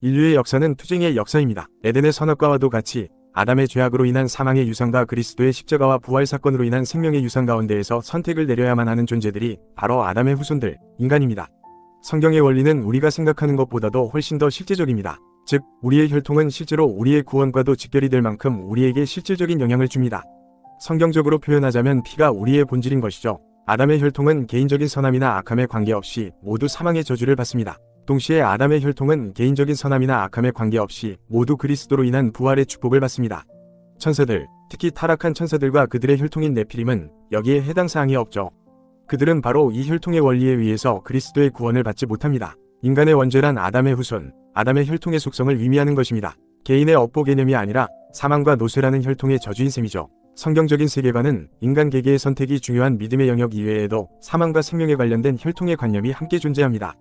인류의 역사는 투쟁의 역사입니다. 에덴의 선악과와도 같이 아담의 죄악으로 인한 사망의 유산과 그리스도의 십자가와 부활 사건으로 인한 생명의 유산 가운데에서 선택을 내려야만 하는 존재들이 바로 아담의 후손들, 인간입니다. 성경의 원리는 우리가 생각하는 것보다도 훨씬 더 실제적입니다. 즉, 우리의 혈통은 실제로 우리의 구원과도 직결이 될 만큼 우리에게 실질적인 영향을 줍니다. 성경적으로 표현하자면 피가 우리의 본질인 것이죠. 아담의 혈통은 개인적인 선함이나 악함에 관계없이 모두 사망의 저주를 받습니다. 동시에 아담의 혈통은 개인적인 선함이나 악함에 관계없이 모두 그리스도로 인한 부활의 축복을 받습니다. 천사들, 특히 타락한 천사들과 그들의 혈통인 네피림은 여기에 해당 사항이 없죠. 그들은 바로 이 혈통의 원리에 의해서 그리스도의 구원을 받지 못합니다. 인간의 원죄란 아담의 후손, 아담의 혈통의 속성을 의미하는 것입니다. 개인의 업보 개념이 아니라 사망과 노쇠라는 혈통의 저주인 셈이죠. 성경적인 세계관은 인간 개개의 선택이 중요한 믿음의 영역 이외에도 사망과 생명에 관련된 혈통의 관념이 함께 존재합니다.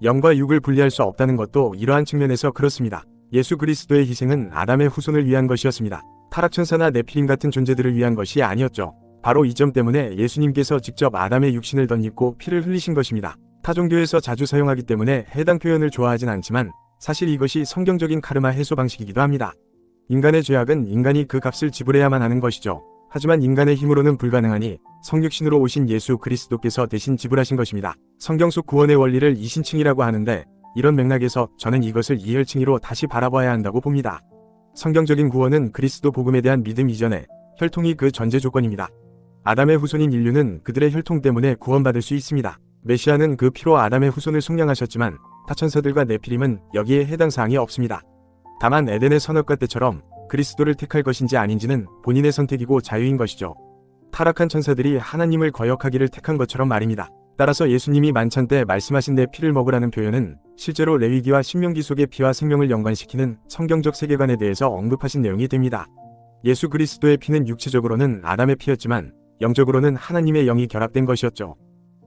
영과 육을 분리할 수 없다는 것도 이러한 측면에서 그렇습니다. 예수 그리스도의 희생은 아담의 후손을 위한 것이었습니다. 타락천사나 네피림 같은 존재들을 위한 것이 아니었죠. 바로 이 점 때문에 예수님께서 직접 아담의 육신을 덧입고 피를 흘리신 것입니다. 타종교에서 자주 사용하기 때문에 해당 표현을 좋아하진 않지만 사실 이것이 성경적인 카르마 해소 방식이기도 합니다. 인간의 죄악은 인간이 그 값을 지불해야만 하는 것이죠. 하지만 인간의 힘으로는 불가능하니 성육신으로 오신 예수 그리스도께서 대신 지불하신 것입니다. 성경 속 구원의 원리를 이신칭이라고 하는데 이런 맥락에서 저는 이것을 이혈칭의로 다시 바라봐야 한다고 봅니다. 성경적인 구원은 그리스도 복음에 대한 믿음 이전에 혈통이 그 전제 조건입니다. 아담의 후손인 인류는 그들의 혈통 때문에 구원받을 수 있습니다. 메시아는 그 피로 아담의 후손을 속량하셨지만 타천사들과 네피림은 여기에 해당 사항이 없습니다. 다만 에덴의 선악과 때처럼 그리스도를 택할 것인지 아닌지는 본인의 선택이고 자유인 것이죠. 타락한 천사들이 하나님을 거역하기를 택한 것처럼 말입니다. 따라서 예수님이 만찬 때 말씀하신 내 피를 먹으라는 표현은 실제로 레위기와 신명기 속의 피와 생명을 연관시키는 성경적 세계관에 대해서 언급하신 내용이 됩니다. 예수 그리스도의 피는 육체적으로는 아담의 피였지만 영적으로는 하나님의 영이 결합된 것이었죠.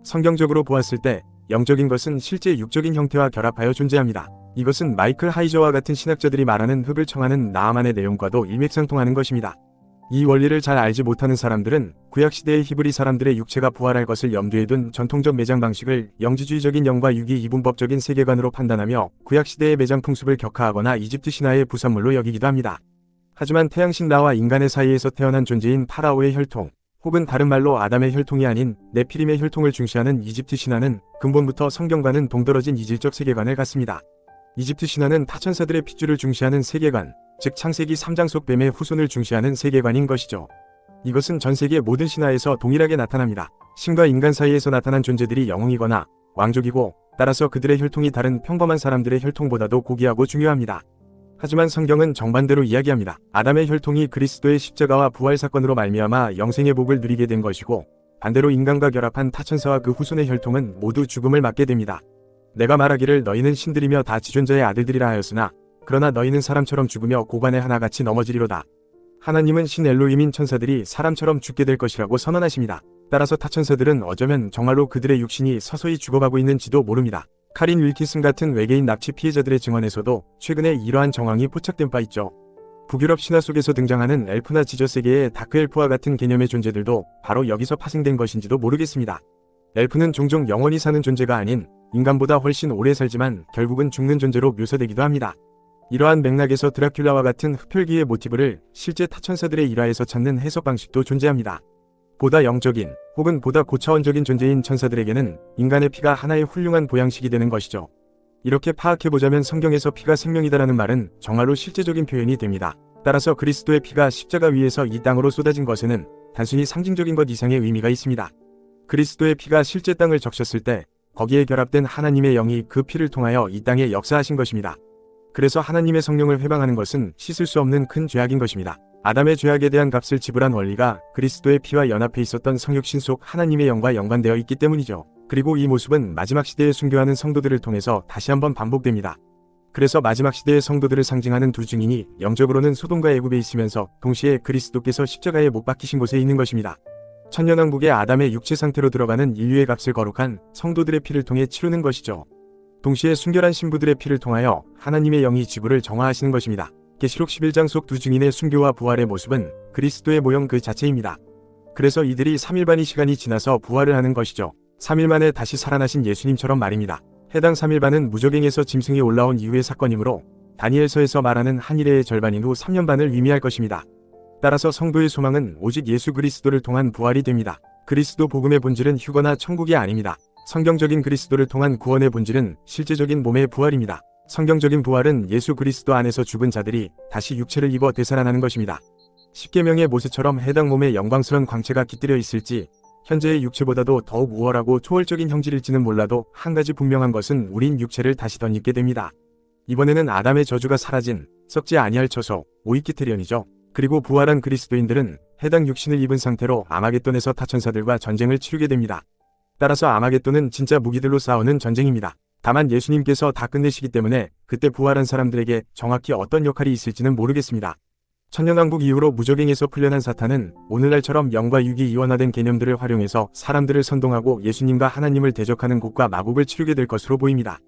성경적으로 보았을 때 영적인 것은 실제 육적인 형태와 결합하여 존재합니다. 이것은 마이클 하이저와 같은 신학자들이 말하는 흙을 청하는 나아만의 내용과도 일맥상통하는 것입니다. 이 원리를 잘 알지 못하는 사람들은 구약시대의 히브리 사람들의 육체가 부활할 것을 염두에 둔 전통적 매장 방식을 영지주의적인 영과 육이 이분법적인 세계관으로 판단하며 구약시대의 매장 풍습을 격하하거나 이집트 신화의 부산물로 여기기도 합니다. 하지만 태양신라와 인간의 사이에서 태어난 존재인 파라오의 혈통, 혹은 다른 말로 아담의 혈통이 아닌 네피림의 혈통을 중시하는 이집트 신화는 근본부터 성경과는 동떨어진 이질적 세계관을 갖습니다. 이집트 신화는 타천사들의 핏줄을 중시하는 세계관, 즉 창세기 3장 속 뱀의 후손을 중시하는 세계관인 것이죠. 이것은 전 세계 모든 신화에서 동일하게 나타납니다. 신과 인간 사이에서 나타난 존재들이 영웅이거나 왕족이고 따라서 그들의 혈통이 다른 평범한 사람들의 혈통보다도 고귀하고 중요합니다. 하지만 성경은 정반대로 이야기합니다. 아담의 혈통이 그리스도의 십자가와 부활 사건으로 말미암아 영생의 복을 누리게 된 것이고 반대로 인간과 결합한 타천사와 그 후손의 혈통은 모두 죽음을 맞게 됩니다. 내가 말하기를 너희는 신들이며 다 지존자의 아들들이라 하였으나 그러나 너희는 사람처럼 죽으며 고관에 하나같이 넘어지리로다. 하나님은 신 엘로힘인 천사들이 사람처럼 죽게 될 것이라고 선언하십니다. 따라서 타천사들은 어쩌면 정말로 그들의 육신이 서서히 죽어가고 있는지도 모릅니다. 카린 윌킨슨 같은 외계인 납치 피해자들의 증언에서도 최근에 이러한 정황이 포착된 바 있죠. 북유럽 신화 속에서 등장하는 엘프나 지저세계의 다크엘프와 같은 개념의 존재들도 바로 여기서 파생된 것인지도 모르겠습니다. 엘프는 종종 영원히 사는 존재가 아닌 인간보다 훨씬 오래 살지만 결국은 죽는 존재로 묘사되기도 합니다. 이러한 맥락에서 드라큘라와 같은 흡혈귀의 모티브를 실제 타천사들의 일화에서 찾는 해석 방식도 존재합니다. 보다 영적인 혹은 보다 고차원적인 존재인 천사들에게는 인간의 피가 하나의 훌륭한 보양식이 되는 것이죠. 이렇게 파악해보자면 성경에서 피가 생명이다라는 말은 정말로 실제적인 표현이 됩니다. 따라서 그리스도의 피가 십자가 위에서 이 땅으로 쏟아진 것에는 단순히 상징적인 것 이상의 의미가 있습니다. 그리스도의 피가 실제 땅을 적셨을 때 거기에 결합된 하나님의 영이 그 피를 통하여 이 땅에 역사하신 것입니다. 그래서 하나님의 성령을 회방하는 것은 씻을 수 없는 큰 죄악인 것입니다. 아담의 죄악에 대한 값을 지불한 원리가 그리스도의 피와 연합해 있었던 성육신 속 하나님의 영과 연관되어 있기 때문이죠. 그리고 이 모습은 마지막 시대에 순교하는 성도들을 통해서 다시 한번 반복됩니다. 그래서 마지막 시대의 성도들을 상징하는 두 증인이 영적으로는 소돔과 애굽에 있으면서 동시에 그리스도께서 십자가에 못 박히신 곳에 있는 것입니다. 천년왕국의 아담의 육체 상태로 들어가는 인류의 값을 거룩한 성도들의 피를 통해 치르는 것이죠. 동시에 순결한 신부들의 피를 통하여 하나님의 영이 지구를 정화하시는 것입니다. 계시록 11장 속 두 증인의 순교와 부활의 모습은 그리스도의 모형 그 자체입니다. 그래서 이들이 3일 반의 시간이 지나서 부활을 하는 것이죠. 3일 만에 다시 살아나신 예수님처럼 말입니다. 해당 3일 반은 무적행에서 짐승이 올라온 이후의 사건이므로 다니엘서에서 말하는 한 일의 절반인 후 3년 반을 의미할 것입니다. 따라서 성도의 소망은 오직 예수 그리스도를 통한 부활이 됩니다. 그리스도 복음의 본질은 휴거나 천국이 아닙니다. 성경적인 그리스도를 통한 구원의 본질은 실제적인 몸의 부활입니다. 성경적인 부활은 예수 그리스도 안에서 죽은 자들이 다시 육체를 입어 되살아나는 것입니다. 십계명의 모세처럼 해당 몸에 영광스러운 광채가 깃들여 있을지 현재의 육체보다도 더욱 우월하고 초월적인 형질일지는 몰라도 한 가지 분명한 것은 우린 육체를 다시 덧입게 됩니다. 이번에는 아담의 저주가 사라진 썩지 아니할 처소 오이키테리언이죠. 그리고 부활한 그리스도인들은 해당 육신을 입은 상태로 아마겟돈에서 타천사들과 전쟁을 치르게 됩니다. 따라서 아마겟돈은 진짜 무기들로 싸우는 전쟁입니다. 다만 예수님께서 다 끝내시기 때문에 그때 부활한 사람들에게 정확히 어떤 역할이 있을지는 모르겠습니다. 천년왕국 이후로 무적행에서 풀려난 사탄은 오늘날처럼 영과 육이 이원화된 개념들을 활용해서 사람들을 선동하고 예수님과 하나님을 대적하는 곡과 마곡을 치르게 될 것으로 보입니다.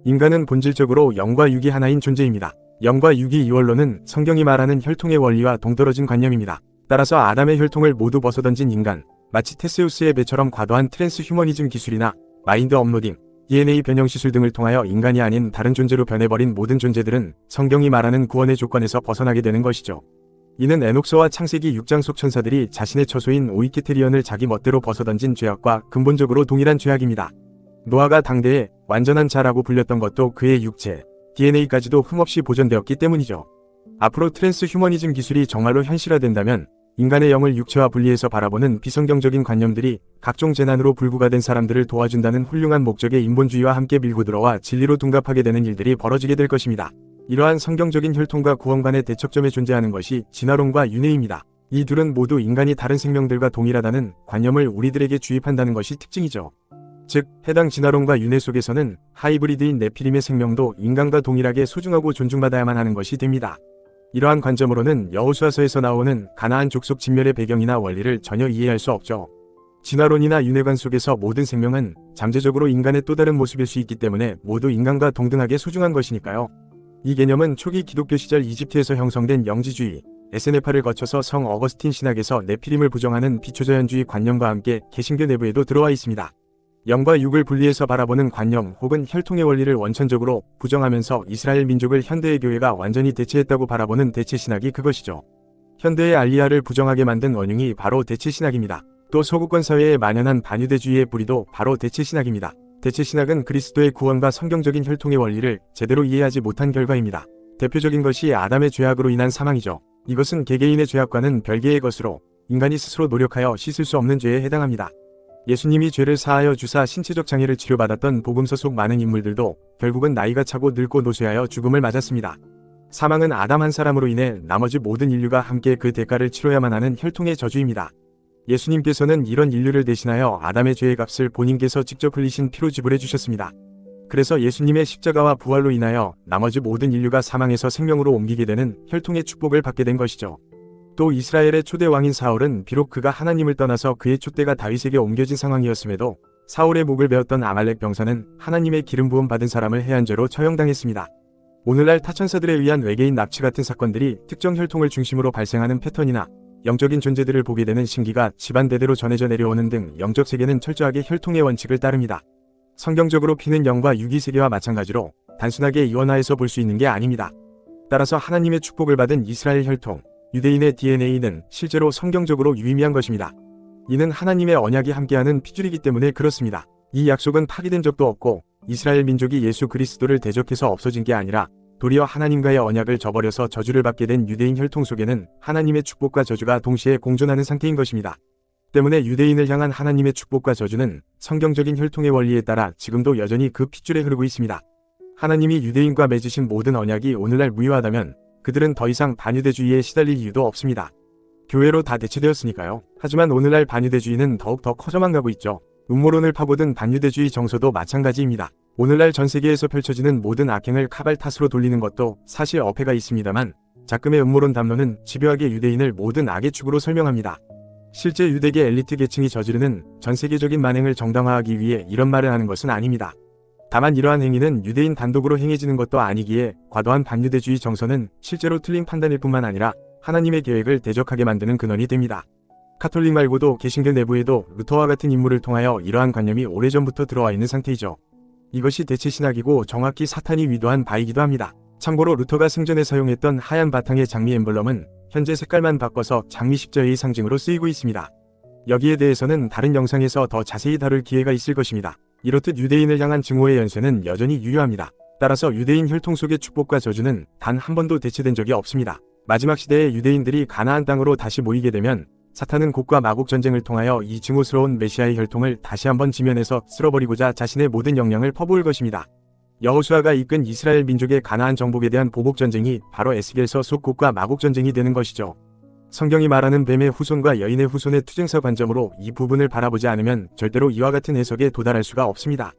인간은 본질적으로 영과 육이 하나인 존재입니다. 영과 육이 이원론은 성경이 말하는 혈통의 원리와 동떨어진 관념입니다. 따라서 아담의 혈통을 모두 벗어던진 인간, 마치 테세우스의 배처럼 과도한 트랜스 휴머니즘 기술이나 마인드 업로딩, DNA 변형 시술 등을 통하여 인간이 아닌 다른 존재로 변해버린 모든 존재들은 성경이 말하는 구원의 조건에서 벗어나게 되는 것이죠. 이는 에녹서와 창세기 6장 속 천사들이 자신의 처소인 오이키테리언을 자기 멋대로 벗어던진 죄악과 근본적으로 동일한 죄악입니다. 노아가 당대에 완전한 자라고 불렸던 것도 그의 육체, DNA까지도 흠없이 보존되었기 때문이죠. 앞으로 트랜스 휴머니즘 기술이 정말로 현실화된다면 인간의 영을 육체와 분리해서 바라보는 비성경적인 관념들이 각종 재난으로 불구가 된 사람들을 도와준다는 훌륭한 목적의 인본주의와 함께 밀고 들어와 진리로 둔갑하게 되는 일들이 벌어지게 될 것입니다. 이러한 성경적인 혈통과 구원 간의 대척점에 존재하는 것이 진화론과 윤회입니다. 이 둘은 모두 인간이 다른 생명들과 동일하다는 관념을 우리들에게 주입한다는 것이 특징이죠. 즉, 해당 진화론과 윤회 속에서는 하이브리드인 네피림의 생명도 인간과 동일하게 소중하고 존중받아야만 하는 것이 됩니다. 이러한 관점으로는 여호수아서에서 나오는 가나안 족속 진멸의 배경이나 원리를 전혀 이해할 수 없죠. 진화론이나 윤회관 속에서 모든 생명은 잠재적으로 인간의 또 다른 모습일 수 있기 때문에 모두 인간과 동등하게 소중한 것이니까요. 이 개념은 초기 기독교 시절 이집트에서 형성된 영지주의, 에세네파를 거쳐서 성 어거스틴 신학에서 네피림을 부정하는 비초자연주의 관념과 함께 개신교 내부에도 들어와 있습니다. 영과 육을 분리해서 바라보는 관념 혹은 혈통의 원리를 원천적으로 부정하면서 이스라엘 민족을 현대의 교회가 완전히 대체했다고 바라보는 대체신학이 그것이죠. 현대의 알리아를 부정하게 만든 원흉이 바로 대체신학입니다. 또 서구권 사회에 만연한 반유대주의의 뿌리도 바로 대체신학입니다. 대체신학은 그리스도의 구원과 성경적인 혈통의 원리를 제대로 이해하지 못한 결과입니다. 대표적인 것이 아담의 죄악으로 인한 사망이죠. 이것은 개개인의 죄악과는 별개의 것으로 인간이 스스로 노력하여 씻을 수 없는 죄에 해당합니다. 예수님이 죄를 사하여 주사 신체적 장애를 치료받았던 복음서 속 많은 인물들도 결국은 나이가 차고 늙고 노쇠하여 죽음을 맞았습니다. 사망은 아담 한 사람으로 인해 나머지 모든 인류가 함께 그 대가를 치러야만 하는 혈통의 저주입니다. 예수님께서는 이런 인류를 대신하여 아담의 죄의 값을 본인께서 직접 흘리신 피로 지불해 주셨습니다. 그래서 예수님의 십자가와 부활로 인하여 나머지 모든 인류가 사망에서 생명으로 옮기게 되는 혈통의 축복을 받게 된 것이죠. 또 이스라엘의 초대 왕인 사울은 비록 그가 하나님을 떠나서 그의 촛대가 다윗에게 옮겨진 상황이었음에도 사울의 목을 베었던 아말렉 병사는 하나님의 기름 부음 받은 사람을 해한 죄로 처형당했습니다. 오늘날 타천사들에 의한 외계인 납치 같은 사건들이 특정 혈통을 중심으로 발생하는 패턴이나 영적인 존재들을 보게 되는 신기가 집안 대대로 전해져 내려오는 등 영적 세계는 철저하게 혈통의 원칙을 따릅니다. 성경적으로 피는 영과 육이 세계와 마찬가지로 단순하게 이원화해서 볼 수 있는 게 아닙니다. 따라서 하나님의 축복을 받은 이스라엘 혈통, 유대인의 DNA는 실제로 성경적으로 유의미한 것입니다. 이는 하나님의 언약이 함께하는 핏줄이기 때문에 그렇습니다. 이 약속은 파기된 적도 없고 이스라엘 민족이 예수 그리스도를 대적해서 없어진 게 아니라 도리어 하나님과의 언약을 저버려서 저주를 받게 된 유대인 혈통 속에는 하나님의 축복과 저주가 동시에 공존하는 상태인 것입니다. 때문에 유대인을 향한 하나님의 축복과 저주는 성경적인 혈통의 원리에 따라 지금도 여전히 그 핏줄에 흐르고 있습니다. 하나님이 유대인과 맺으신 모든 언약이 오늘날 무효하다면 그들은 더 이상 반유대주의에 시달릴 이유도 없습니다. 교회로 다 대체되었으니까요. 하지만 오늘날 반유대주의는 더욱 더 커져만 가고 있죠. 음모론을 파고든 반유대주의 정서도 마찬가지입니다. 오늘날 전 세계에서 펼쳐지는 모든 악행을 카발 탓으로 돌리는 것도 사실 어폐가 있습니다만 작금의 음모론 담론은 집요하게 유대인을 모든 악의 축으로 설명합니다. 실제 유대계 엘리트 계층이 저지르는 전 세계적인 만행을 정당화하기 위해 이런 말을 하는 것은 아닙니다. 다만 이러한 행위는 유대인 단독으로 행해지는 것도 아니기에 과도한 반유대주의 정서는 실제로 틀린 판단일 뿐만 아니라 하나님의 계획을 대적하게 만드는 근원이 됩니다. 카톨릭 말고도 개신교 내부에도 루터와 같은 인물을 통하여 이러한 관념이 오래전부터 들어와 있는 상태이죠. 이것이 대체신학이고 정확히 사탄이 위도한 바이기도 합니다. 참고로 루터가 승전에 사용했던 하얀 바탕의 장미 엠블럼은 현재 색깔만 바꿔서 장미 십자의 상징으로 쓰이고 있습니다. 여기에 대해서는 다른 영상에서 더 자세히 다룰 기회가 있을 것입니다. 이렇듯 유대인을 향한 증오의 연쇄는 여전히 유효합니다. 따라서 유대인 혈통 속의 축복과 저주는 단 한 번도 대체된 적이 없습니다. 마지막 시대에 유대인들이 가나안 땅으로 다시 모이게 되면 사탄은 곡과 마곡 전쟁을 통하여 이 증오스러운 메시아의 혈통을 다시 한번 지면에서 쓸어버리고자 자신의 모든 역량을 퍼부을 것입니다. 여호수아가 이끈 이스라엘 민족의 가나안 정복에 대한 보복 전쟁이 바로 에스겔서 속 곡과 마곡 전쟁이 되는 것이죠. 성경이 말하는 뱀의 후손과 여인의 후손의 투쟁사 관점으로 이 부분을 바라보지 않으면 절대로 이와 같은 해석에 도달할 수가 없습니다.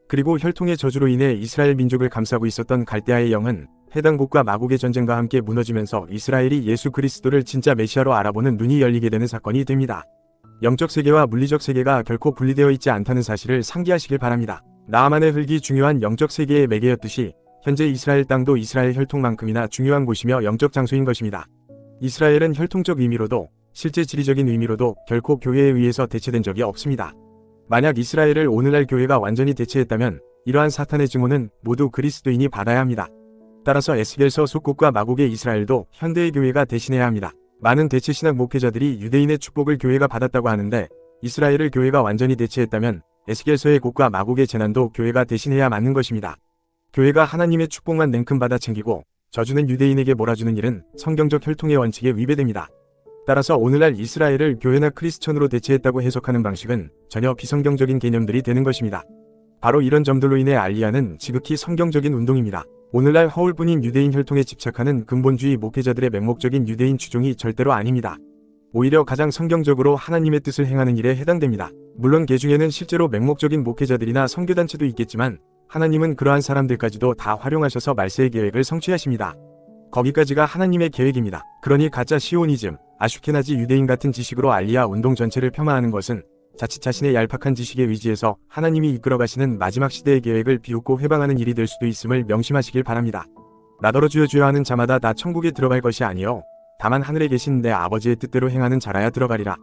그리고 혈통의 저주로 인해 이스라엘 민족을 감싸고 있었던 갈대아의 영은 해당 곡과 마곡의 전쟁과 함께 무너지면서 이스라엘이 예수 그리스도를 진짜 메시아로 알아보는 눈이 열리게 되는 사건이 됩니다. 영적 세계와 물리적 세계가 결코 분리되어 있지 않다는 사실을 상기하시길 바랍니다. 나아만의 흙이 중요한 영적 세계의 매개였듯이 현재 이스라엘 땅도 이스라엘 혈통만큼이나 중요한 곳이며 영적 장소인 것입니다. 이스라엘은 혈통적 의미로도 실제 지리적인 의미로도 결코 교회에 의해서 대체된 적이 없습니다. 만약 이스라엘을 오늘날 교회가 완전히 대체했다면 이러한 사탄의 증오는 모두 그리스도인이 받아야 합니다. 따라서 에스겔서 속곡과 마곡의 이스라엘도 현대의 교회가 대신해야 합니다. 많은 대체신학 목회자들이 유대인의 축복을 교회가 받았다고 하는데 이스라엘을 교회가 완전히 대체했다면 에스겔서의 곡과 마곡의 재난도 교회가 대신해야 맞는 것입니다. 교회가 하나님의 축복만 냉큼 받아 챙기고 저주는 유대인에게 몰아주는 일은 성경적 혈통의 원칙에 위배됩니다. 따라서 오늘날 이스라엘을 교회나 크리스천으로 대체했다고 해석하는 방식은 전혀 비성경적인 개념들이 되는 것입니다. 바로 이런 점들로 인해 알리야는 지극히 성경적인 운동입니다. 오늘날 허울뿐인 유대인 혈통에 집착하는 근본주의 목회자들의 맹목적인 유대인 추종이 절대로 아닙니다. 오히려 가장 성경적으로 하나님의 뜻을 행하는 일에 해당됩니다. 물론 개 중에는 실제로 맹목적인 목회자들이나 선교단체도 있겠지만 하나님은 그러한 사람들까지도 다 활용하셔서 말세의 계획을 성취하십니다. 거기까지가 하나님의 계획입니다. 그러니 가짜 시오니즘, 아슈케나지 유대인 같은 지식으로 알리야 운동 전체를 폄하하는 것은 자칫 자신의 얄팍한 지식에 의지해서 하나님이 이끌어가시는 마지막 시대의 계획을 비웃고 회방하는 일이 될 수도 있음을 명심하시길 바랍니다. 나더러 주여 주여 하는 자마다 다 천국에 들어갈 것이 아니요 다만 하늘에 계신 내 아버지의 뜻대로 행하는 자라야 들어가리라.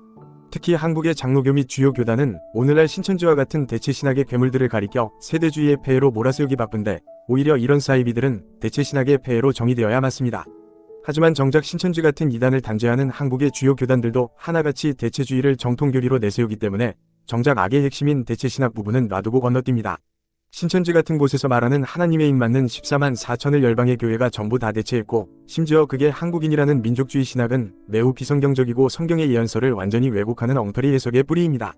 특히 한국의 장로교 및 주요 교단은 오늘날 신천지와 같은 대체신학의 괴물들을 가리켜 세대주의의 폐해로 몰아세우기 바쁜데 오히려 이런 사이비들은 대체신학의 폐해로 정의되어야 맞습니다. 하지만 정작 신천지 같은 이단을 단죄하는 한국의 주요 교단들도 하나같이 대체주의를 정통교리로 내세우기 때문에 정작 악의 핵심인 대체신학 부분은 놔두고 건너뜁니다. 신천지 같은 곳에서 말하는 하나님의 입맞는 14만 4천을 열방의 교회가 전부 다 대체했고 심지어 그게 한국인이라는 민족주의 신학은 매우 비성경적이고 성경의 예언서를 완전히 왜곡하는 엉터리 해석의 뿌리입니다.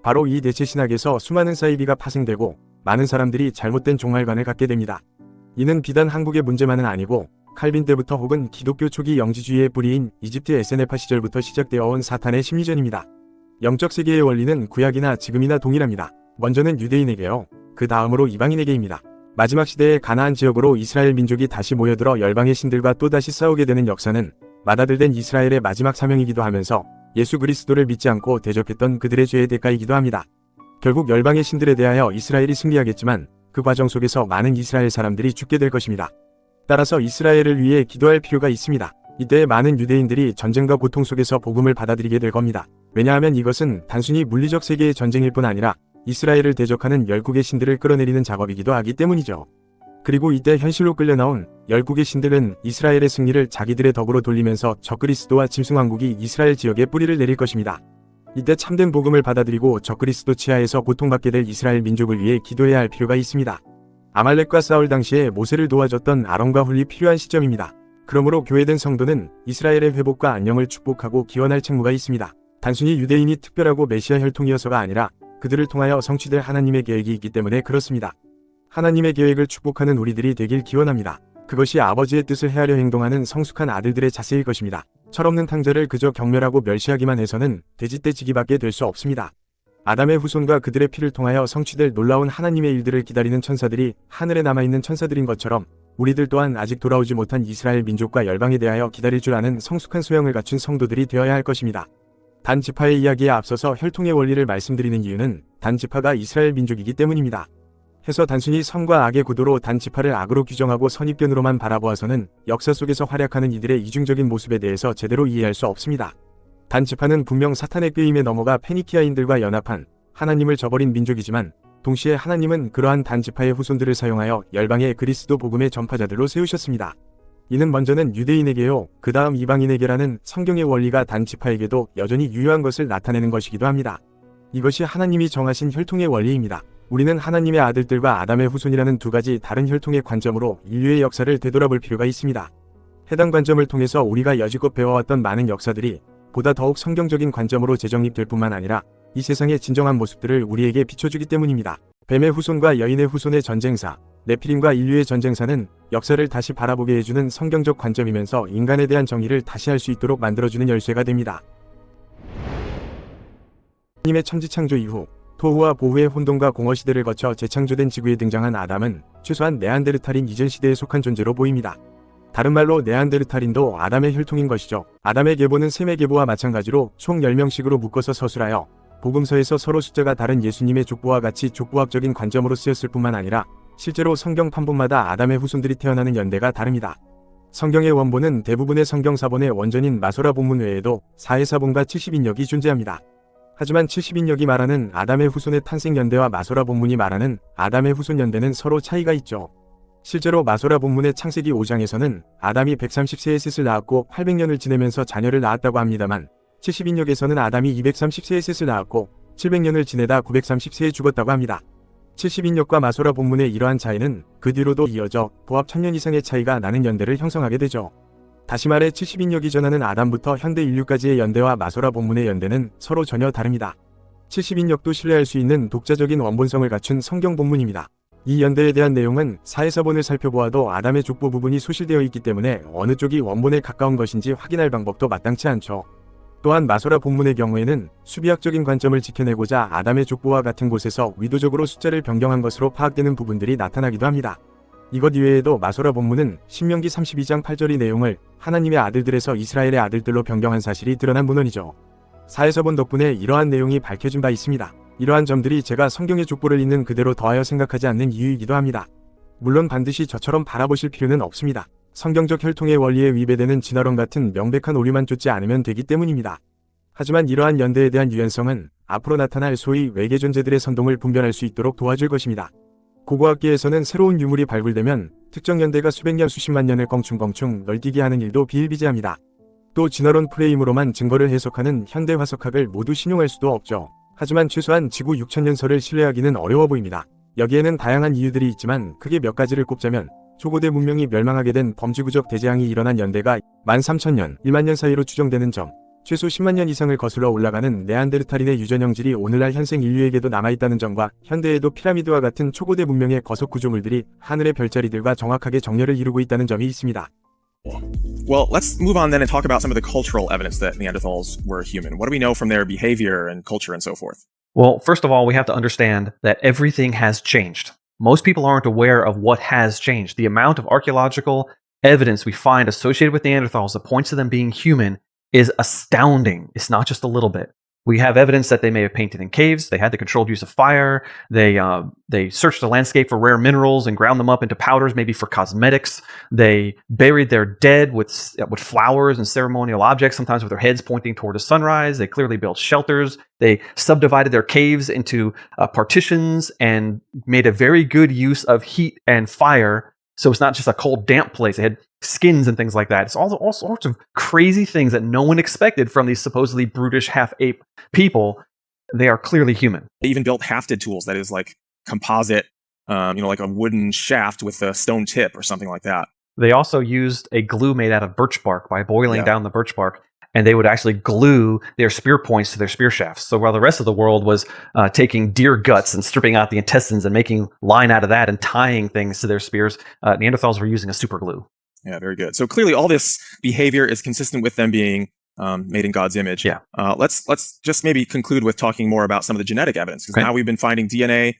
바로 이 대체신학에서 수많은 사이비가 파생되고 많은 사람들이 잘못된 종말관을 갖게 됩니다. 이는 비단 한국의 문제만은 아니고 칼빈 때부터 혹은 기독교 초기 영지주의의 뿌리인 이집트 에세네파 시절부터 시작되어 온 사탄의 심리전입니다. 영적 세계의 원리는 구약이나 지금이나 동일합니다. 먼저는 유대인에게요. 그 다음으로 이방인에게입니다. 마지막 시대의 가나안 지역으로 이스라엘 민족이 다시 모여들어 열방의 신들과 또다시 싸우게 되는 역사는 맏아들된 이스라엘의 마지막 사명이기도 하면서 예수 그리스도를 믿지 않고 대적했던 그들의 죄의 대가이기도 합니다. 결국 열방의 신들에 대하여 이스라엘이 승리하겠지만 그 과정 속에서 많은 이스라엘 사람들이 죽게 될 것입니다. 따라서 이스라엘을 위해 기도할 필요가 있습니다. 이때 많은 유대인들이 전쟁과 고통 속에서 복음을 받아들이게 될 겁니다. 왜냐하면 이것은 단순히 물리적 세계의 전쟁일 뿐 아니라 이스라엘을 대적하는 열국의 신들을 끌어내리는 작업이기도 하기 때문이죠. 그리고 이때 현실로 끌려나온 열국의 신들은 이스라엘의 승리를 자기들의 덕으로 돌리면서 적그리스도와 짐승왕국이 이스라엘 지역에 뿌리를 내릴 것입니다. 이때 참된 복음을 받아들이고 적그리스도 치하에서 고통받게 될 이스라엘 민족을 위해 기도해야 할 필요가 있습니다. 아말렉과 싸울 당시에 모세를 도와줬던 아론과 훌이 필요한 시점입니다. 그러므로 교회된 성도는 이스라엘의 회복과 안녕을 축복하고 기원할 책무가 있습니다. 단순히 유대인이 특별하고 메시아 혈통이어서가 아니라 그들을 통하여 성취될 하나님의 계획이 있기 때문에 그렇습니다. 하나님의 계획을 축복하는 우리들이 되길 기원합니다. 그것이 아버지의 뜻을 헤아려 행동하는 성숙한 아들들의 자세일 것입니다. 철없는 탕자를 그저 경멸하고 멸시하기만 해서는 돼지떼지기밖에 될 수 없습니다. 아담의 후손과 그들의 피를 통하여 성취될 놀라운 하나님의 일들을 기다리는 천사들이 하늘에 남아있는 천사들인 것처럼 우리들 또한 아직 돌아오지 못한 이스라엘 민족과 열방에 대하여 기다릴 줄 아는 성숙한 소양을 갖춘 성도들이 되어야 할 것입니다. 단 지파의 이야기에 앞서서 혈통의 원리를 말씀드리는 이유는 단 지파가 이스라엘 민족이기 때문입니다. 해서 단순히 선과 악의 구도로 단 지파를 악으로 규정하고 선입견으로만 바라보아서는 역사 속에서 활약하는 이들의 이중적인 모습에 대해서 제대로 이해할 수 없습니다. 단 지파는 분명 사탄의 꾀임에 넘어가 페니키아인들과 연합한 하나님을 저버린 민족이지만 동시에 하나님은 그러한 단지파의 후손들을 사용하여 열방의 그리스도 복음의 전파자들로 세우셨습니다. 이는 먼저는 유대인에게요, 그 다음 이방인에게라는 성경의 원리가 단지파에게도 여전히 유효한 것을 나타내는 것이기도 합니다. 이것이 하나님이 정하신 혈통의 원리입니다. 우리는 하나님의 아들들과 아담의 후손이라는 두 가지 다른 혈통의 관점으로 인류의 역사를 되돌아볼 필요가 있습니다. 해당 관점을 통해서 우리가 여지껏 배워왔던 많은 역사들이 보다 더욱 성경적인 관점으로 재정립될 뿐만 아니라 이 세상의 진정한 모습들을 우리에게 비춰주기 때문입니다. 뱀의 후손과 여인의 후손의 전쟁사, 네피림과 인류의 전쟁사는 역사를 다시 바라보게 해주는 성경적 관점이면서 인간에 대한 정의를 다시 할 수 있도록 만들어주는 열쇠가 됩니다. 하나님의 천지창조 이후 토후와 보후의 혼돈과 공허 시대를 거쳐 재창조된 지구에 등장한 아담은 최소한 네안데르탈인 이전 시대에 속한 존재로 보입니다. 다른 말로 네안데르탈인도 아담의 혈통인 것이죠. 아담의 계보는 셈의 계보와 마찬가지로 총 10명씩으로 묶어서 서술하여 복음서에서 서로 숫자가 다른 예수님의 족보와 같이 족보학적인 관점으로 쓰였을 뿐만 아니라 실제로 성경 판본마다 아담의 후손들이 태어나는 연대가 다릅니다. 성경의 원본은 대부분의 성경 사본의 원전인 마소라 본문 외에도 4의 사본과 70인역이 존재합니다. 하지만 70인역이 말하는 아담의 후손의 탄생 연대와 마소라 본문이 말하는 아담의 후손 연대는 서로 차이가 있죠. 실제로 마소라 본문의 창세기 5장에서는 아담이 130세에 셋을 낳았고 800년을 지내면서 자녀를 낳았다고 합니다만 70인역에서는 아담이 230세에 셋을 낳았고 700년을 지내다 930세에 죽었다고 합니다. 70인역과 마소라 본문의 이러한 차이는 그 뒤로도 이어져 보합 1000년 이상의 차이가 나는 연대를 형성하게 되죠. 다시 말해 70인역이 전하는 아담부터 현대 인류까지의 연대와 마소라 본문의 연대는 서로 전혀 다릅니다. 70인역도 신뢰할 수 있는 독자적인 원본성을 갖춘 성경 본문입니다. 이 연대에 대한 내용은 사해사본을 살펴보아도 아담의 족보 부분이 소실되어 있기 때문에 어느 쪽이 원본에 가까운 것인지 확인할 방법도 마땅치 않죠. 또한 마소라 본문의 경우에는 수비학적인 관점을 지켜내고자 아담의 족보와 같은 곳에서 의도적으로 숫자를 변경한 것으로 파악되는 부분들이 나타나기도 합니다. 이것 이외에도 마소라 본문은 신명기 32장 8절의 내용을 하나님의 아들들에서 이스라엘의 아들들로 변경한 사실이 드러난 문헌이죠. 사해서본 덕분에 이러한 내용이 밝혀진 바 있습니다. 이러한 점들이 제가 성경의 족보를 있는 그대로 더하여 생각하지 않는 이유이기도 합니다. 물론 반드시 저처럼 바라보실 필요는 없습니다. 성경적 혈통의 원리에 위배되는 진화론 같은 명백한 오류만 쫓지 않으면 되기 때문입니다. 하지만 이러한 연대에 대한 유연성은 앞으로 나타날 소위 외계 존재들의 선동을 분별할 수 있도록 도와줄 것입니다. 고고학계에서는 새로운 유물이 발굴되면 특정 연대가 수백 년 수십만 년을 껑충껑충 널뛰게 하는 일도 비일비재합니다. 또 진화론 프레임으로만 증거를 해석하는 현대 화석학을 모두 신용할 수도 없죠. 하지만 최소한 지구 6000년설을 신뢰하기는 어려워 보입니다. 여기에는 다양한 이유들이 있지만 크게 몇 가지를 꼽자면 초고대 문명이 멸망하게 된 범지구적 대재앙이 일어난 연대가 13,000년, 1만 년 사이로 추정되는 점, 최소 10만 년 이상을 거슬러 올라가는 네안데르탈인의 유전 형질이 오늘날 현생 인류에게도 남아있다는 점과 현대에도 피라미드와 같은 초고대 문명의 거석 구조물들이 하늘의 별자리들과 정확하게 정렬을 이루고 있다는 점이 있습니다. Well, let's move on then and talk about some of the cultural evidence that Neanderthals were human. What do we know from their behavior and culture and so forth? Well, first of all, we have to understand that everything has changed. Most people aren't aware of what has changed. The amount of archaeological evidence we find associated with Neanderthals that points to them being human is astounding. It's not just a little bit. We have evidence that they may have painted in caves. They had the controlled use of fire. They searched the landscape for rare minerals and ground them up into powders, maybe for cosmetics. They buried their dead with flowers and ceremonial objects, sometimes with their heads pointing toward a sunrise. They clearly built shelters. They subdivided their caves into partitions and made a very good use of heat and fire. So it's not just a cold, damp place. They had skins and things like that. It's all sorts of crazy things that no one expected from these supposedly brutish half-ape people. They are clearly human. They even built hafted tools, that is like composite, like a wooden shaft with a stone tip or something like that. They also used a glue made out of birch bark by boiling down the birch bark, and they would actually glue their spear points to their spear shafts. So while the rest of the world was taking deer guts and stripping out the intestines and making line out of that and tying things to their spears, Neanderthals were using a super glue. Yeah, very good. So clearly all this behavior is consistent with them being made in God's image. Yeah. Let's just maybe conclude with talking more about some of the genetic evidence, because now we've been finding DNA,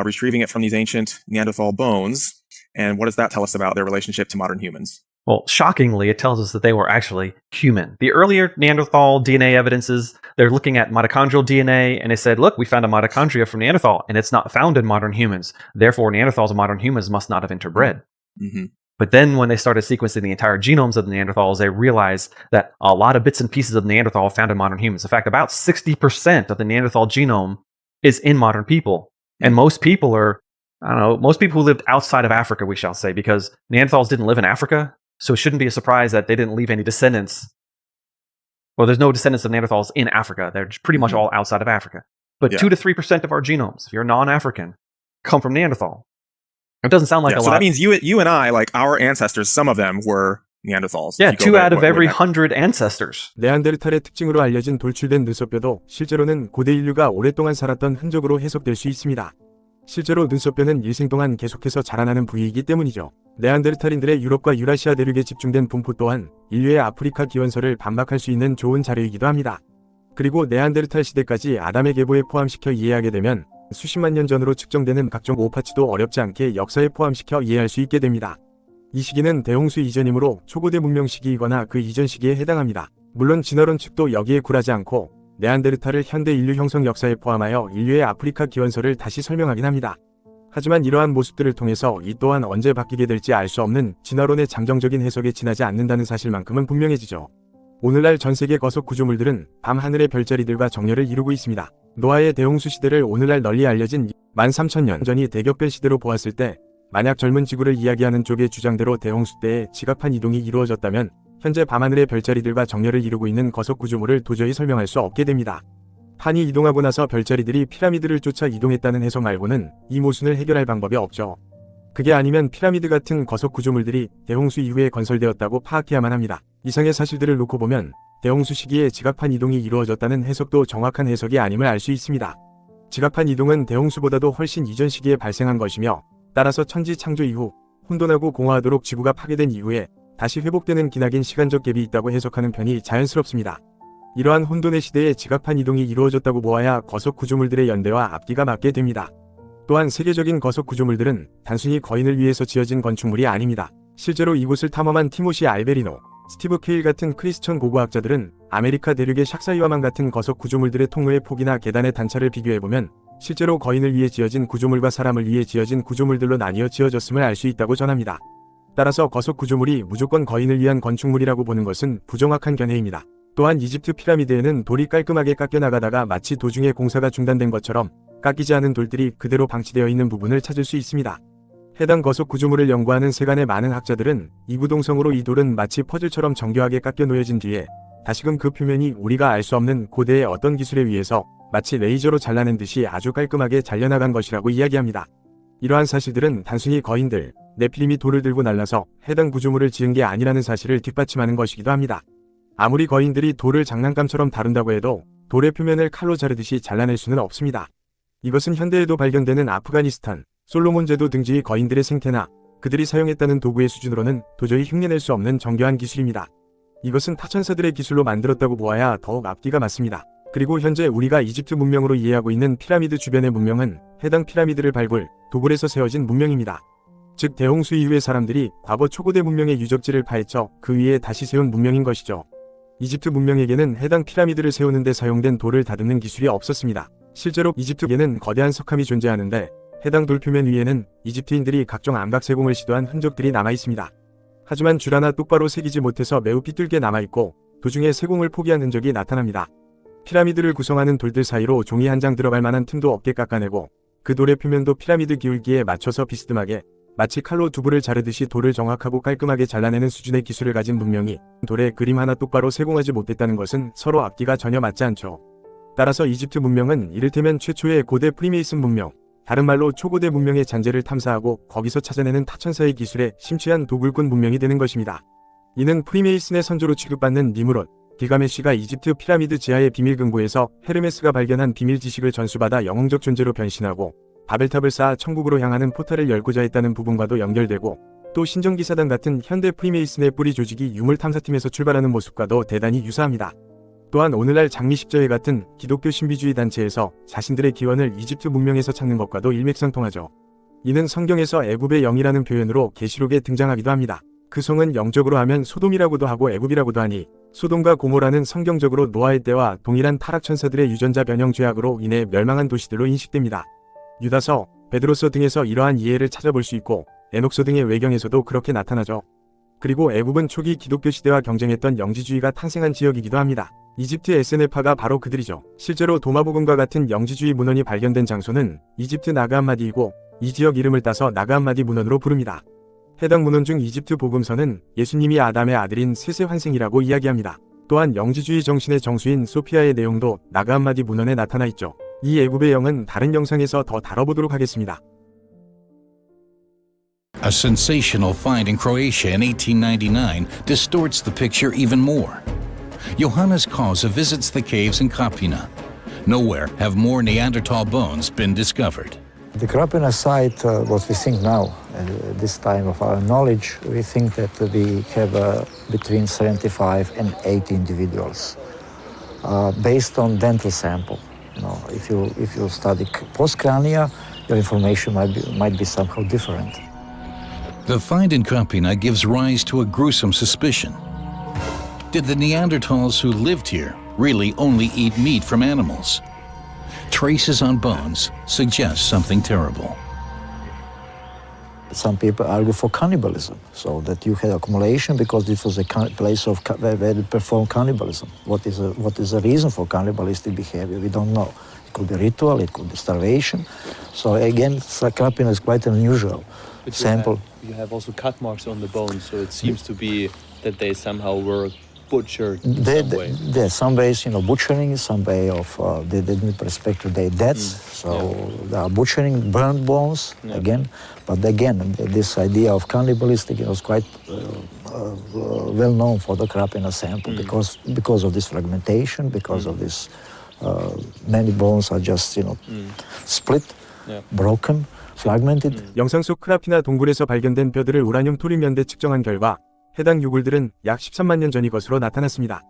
retrieving it from these ancient Neanderthal bones. And what does that tell us about their relationship to modern humans? Well, shockingly, it tells us that they were actually human. The earlier Neanderthal DNA evidences, they're looking at mitochondrial DNA, and they said, look, we found a mitochondria from Neanderthal, and it's not found in modern humans. Therefore, Neanderthals and modern humans must not have interbred. Mm-hmm. But then when they started sequencing the entire genomes of the Neanderthals, they realized that a lot of bits and pieces of Neanderthal are found in modern humans. In fact, about 60% of the Neanderthal genome is in modern people. And most people are, I don't know, most people who lived outside of Africa, we shall say, because Neanderthals didn't live in Africa, so it shouldn't be a surprise that they didn't leave any descendants. Well, there's no descendants of Neanderthals in Africa. They're pretty much all outside of Africa. But Yeah. 2 to 3% of our genomes, if you're non-African, come from Neanderthal. It doesn't sound like Yeah, a so lot. that means you and I, like our ancestors, some of them were Neanderthals. Yeah, If you go 2 back out of way every back. 100 ancestors. 네안데르탈의 특징으로 알려진 돌출된 눈썹뼈도 실제로는 고대 인류가 오랫동안 살았던 흔적으로 해석될 수 있습니다. 실제로 눈썹뼈는 일생 동안 계속해서 자라나는 부위이기 때문이죠. 네안데르탈인들의 유럽과 유라시아 대륙에 집중된 분포 또한 인류의 아프리카 기원설을 반박할 수 있는 좋은 자료이기도 합니다. 그리고 네안데르탈 시대까지 아담의 계보에 포함시켜 이해하게 되면 수십만 년 전으로 측정되는 각종 오파치도 어렵지 않게 역사에 포함시켜 이해할 수 있게 됩니다. 이 시기는 대홍수 이전이므로 초고대 문명 시기이거나 그 이전 시기에 해당합니다. 물론 진화론 측도 여기에 굴하지 않고 네안데르탈을 현대 인류 형성 역사에 포함하여 인류의 아프리카 기원설을 다시 설명하긴 합니다. 하지만 이러한 모습들을 통해서 이 또한 언제 바뀌게 될지 알 수 없는 진화론의 잠정적인 해석에 지나지 않는다는 사실만큼은 분명해지죠. 오늘날 전세계 거석 구조물들은 밤하늘의 별자리들과 정렬을 이루고 있습니다. 노아의 대홍수 시대를 오늘날 널리 알려진 13,000년 전이 대격변 시대로 보았을 때 만약 젊은 지구를 이야기하는 쪽의 주장대로 대홍수 때에 지각판 이동이 이루어졌다면 현재 밤하늘의 별자리들과 정렬을 이루고 있는 거석 구조물을 도저히 설명할 수 없게 됩니다. 판이 이동하고 나서 별자리들이 피라미드를 쫓아 이동했다는 해석 말고는 이 모순을 해결할 방법이 없죠. 그게 아니면 피라미드 같은 거석 구조물들이 대홍수 이후에 건설되었다고 파악해야만 합니다. 이상의 사실들을 놓고 보면 대홍수 시기에 지각판 이동이 이루어졌다는 해석도 정확한 해석이 아님을 알 수 있습니다. 지각판 이동은 대홍수보다도 훨씬 이전 시기에 발생한 것이며 따라서 천지 창조 이후 혼돈하고 공허하도록 지구가 파괴된 이후에 다시 회복되는 기나긴 시간적 갭이 있다고 해석하는 편이 자연스럽습니다. 이러한 혼돈의 시대에 지각판 이동이 이루어졌다고 보아야 거석 구조물들의 연대와 앞뒤가 맞게 됩니다. 또한 세계적인 거석 구조물들은 단순히 거인을 위해서 지어진 건축물이 아닙니다. 실제로 이곳을 탐험한 티모시 알베리노, 스티브 케일 같은 크리스천 고고학자들은 아메리카 대륙의 샥사이와만 같은 거석 구조물들의 통로의 폭이나 계단의 단차를 비교해보면 실제로 거인을 위해 지어진 구조물과 사람을 위해 지어진 구조물들로 나뉘어 지어졌음을 알 수 있다고 전합니다. 따라서 거석 구조물이 무조건 거인을 위한 건축물이라고 보는 것은 부정확한 견해입니다. 또한 이집트 피라미드에는 돌이 깔끔하게 깎여나가다가 마치 도중에 공사가 중단된 것처럼 깎이지 않은 돌들이 그대로 방치되어 있는 부분을 찾을 수 있습니다. 해당 거석 구조물을 연구하는 세간의 많은 학자들은 이구동성으로 이 돌은 마치 퍼즐처럼 정교하게 깎여 놓여진 뒤에 다시금 그 표면이 우리가 알 수 없는 고대의 어떤 기술에 의해서 마치 레이저로 잘라낸 듯이 아주 깔끔하게 잘려나간 것이라고 이야기합니다. 이러한 사실들은 단순히 거인들, 네필림이 돌을 들고 날라서 해당 구조물을 지은 게 아니라는 사실을 뒷받침하는 것이기도 합니다. 아무리 거인들이 돌을 장난감처럼 다룬다고 해도 돌의 표면을 칼로 자르듯이 잘라낼 수는 없습니다. 이것은 현대에도 발견되는 아프가니스탄, 솔로몬 제도 등지의 거인들의 생태나 그들이 사용했다는 도구의 수준으로는 도저히 흉내낼 수 없는 정교한 기술입니다. 이것은 타천사들의 기술로 만들었다고 보아야 더욱 앞뒤가 맞습니다. 그리고 현재 우리가 이집트 문명으로 이해하고 있는 피라미드 주변의 문명은 해당 피라미드를 발굴, 도굴해서 세워진 문명입니다. 즉 대홍수 이후의 사람들이 과거 초고대 문명의 유적지를 파헤쳐 그 위에 다시 세운 문명인 것이죠. 이집트 문명에게는 해당 피라미드를 세우는 데 사용된 돌을 다듬는 기술이 없었습니다. 실제로 이집트에는 거대한 석함이 존재하는데 해당 돌 표면 위에는 이집트인들이 각종 암각 세공을 시도한 흔적들이 남아있습니다. 하지만 줄 하나 똑바로 새기지 못해서 매우 삐뚤게 남아있고 도중에 세공을 포기한 흔적이 나타납니다. 피라미드를 구성하는 돌들 사이로 종이 한 장 들어갈 만한 틈도 없게 깎아내고 그 돌의 표면도 피라미드 기울기에 맞춰서 비스듬하게 마치 칼로 두부를 자르듯이 돌을 정확하고 깔끔하게 잘라내는 수준의 기술을 가진 문명이 돌에 그림 하나 똑바로 세공하지 못했다는 것은 서로 앞뒤가 전혀 맞지 않죠. 따라서 이집트 문명은 이를테면 최초의 고대 프리메이슨 문명, 다른 말로 초고대 문명의 잔재를 탐사하고 거기서 찾아내는 타천사의 기술에 심취한 도굴꾼 문명이 되는 것입니다. 이는 프리메이슨의 선조로 취급받는 니무롯, 길가메시가 이집트 피라미드 지하의 비밀 금고에서 헤르메스가 발견한 비밀 지식을 전수받아 영웅적 존재로 변신하고 바벨탑을 쌓아 천국으로 향하는 포탈을 열고자 했다는 부분과도 연결되고 또 신정기사단 같은 현대 프리메이슨의 뿌리 조직이 유물 탐사팀에서 출발하는 모습과도 대단히 유사합니다. 또한 오늘날 장미십자회 같은 기독교 신비주의 단체에서 자신들의 기원을 이집트 문명에서 찾는 것과도 일맥상통하죠. 이는 성경에서 애굽의 영이라는 표현으로 계시록에 등장하기도 합니다. 그 성은 영적으로 하면 소돔이라고도 하고 애굽이라고도 하니 소돔과 고모라는 성경적으로 노아의 때와 동일한 타락천사들의 유전자 변형 죄악으로 인해 멸망한 도시들로 인식됩니다. 유다서, 베드로서 등에서 이러한 이해를 찾아볼 수 있고 에녹서 등의 외경에서도 그렇게 나타나죠. 그리고 애굽은 초기 기독교 시대와 경쟁했던 영지주의가 탄생한 지역이기도 합니다. 이집트 에스네파가 바로 그들이죠. 실제로 도마부금과 같은 영지주의 문헌이 발견된 장소는 이집트 나그한마디이고 이 지역 이름을 따서 나그한마디 문헌으로 부릅니다. 해당 문헌 중 이집트 복음서는 예수님이 아담의 아들인 셋의 환생이라고 이야기합니다. 또한 영지주의 정신의 정수인 소피아의 내용도 나그한마디 문헌에 나타나 있죠. 이 애굽의 영은 다른 영상에서 더 다뤄보도록 하겠습니다. A sensational find in Croatia in 1899 distorts the picture even more. Johannes Kosa visits the caves in Krapina. Nowhere have more Neanderthal bones been discovered. The Krapina site, what we think now, at this time of our knowledge, we think that we have between 75 and 80 individuals, based on dental sample. If you study postcrania, your information might be somehow different. The find in Krapina gives rise to a gruesome suspicion. Did the Neanderthals who lived here really only eat meat from animals? Traces on bones suggest something terrible. Some people argue for cannibalism, so that you had accumulation because this was a place of where they perform cannibalism. What is the reason for cannibalistic behavior? We don't know. It could be ritual, it could be starvation. So again, Krapina is quite an unusual sample. You have also cut marks on the bones, so it seems to be that they somehow were butchered in some way. There's some ways, butchering, some way of they didn't respect their deaths. So they are butchering, burned bones again. But again, this idea of cannibalistic was quite well known for the Krapina sample because of this fragmentation, because of this many bones are just split, broken, fragmented. 영상 속 크라피나 동굴에서 발견된 뼈들을 우라늄 토륨 연대 측정한 결과 해당 유골들은 약 13만 년 전의 것으로 나타났습니다.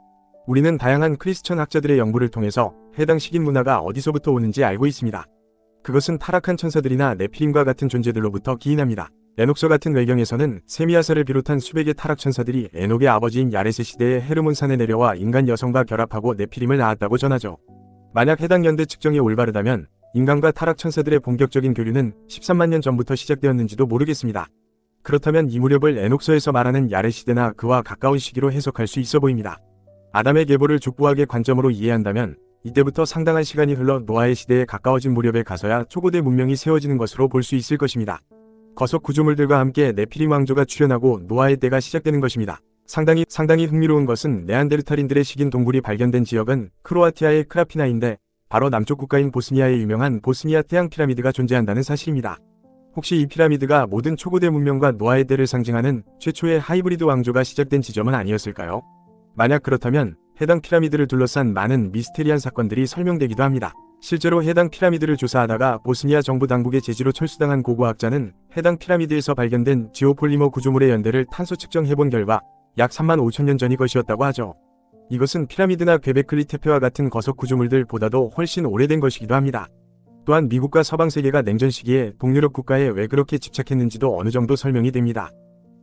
우리는 다양한 크리스천 학자들의 연구를 통해서 해당 식인 문화가 어디서부터 오는지 알고 있습니다. 그것은 타락한 천사들이나 네피림과 같은 존재들로부터 기인합니다. 에녹서 같은 외경에서는 세미아사를 비롯한 수백의 타락 천사들이 에녹의 아버지인 야렛의 시대에 헤르몬산에 내려와 인간 여성과 결합하고 네피림을 낳았다고 전하죠. 만약 해당 연대 측정이 올바르다면 인간과 타락 천사들의 본격적인 교류는 13만 년 전부터 시작되었는지도 모르겠습니다. 그렇다면 이 무렵을 에녹서에서 말하는 야렛 시대나 그와 가까운 시기로 해석할 수 있어 보입니다. 아담의 계보를 족보학의 관점으로 이해한다면 이때부터 상당한 시간이 흘러 노아의 시대에 가까워진 무렵에 가서야 초고대 문명이 세워지는 것으로 볼 수 있을 것입니다. 거석 구조물들과 함께 네피림 왕조가 출현하고 노아의 때가 시작되는 것입니다. 상당히 흥미로운 것은 네안데르탈인들의 식인 동굴이 발견된 지역은 크로아티아의 크라피나인데 바로 남쪽 국가인 보스니아의 유명한 보스니아 태양 피라미드가 존재한다는 사실입니다. 혹시 이 피라미드가 모든 초고대 문명과 노아의 때를 상징하는 최초의 하이브리드 왕조가 시작된 지점은 아니었을까요? 만약 그렇다면 해당 피라미드를 둘러싼 많은 미스테리한 사건들이 설명되기도 합니다. 실제로 해당 피라미드를 조사하다가 보스니아 정부 당국의 제지로 철수당한 고고학자는 해당 피라미드에서 발견된 지오폴리머 구조물의 연대를 탄소 측정해본 결과 약 3만 5천 년 전이 것이었다고 하죠. 이것은 피라미드나 괴베클리 테페와 같은 거석 구조물들보다도 훨씬 오래된 것이기도 합니다. 또한 미국과 서방 세계가 냉전 시기에 동유럽 국가에 왜 그렇게 집착했는지도 어느 정도 설명이 됩니다.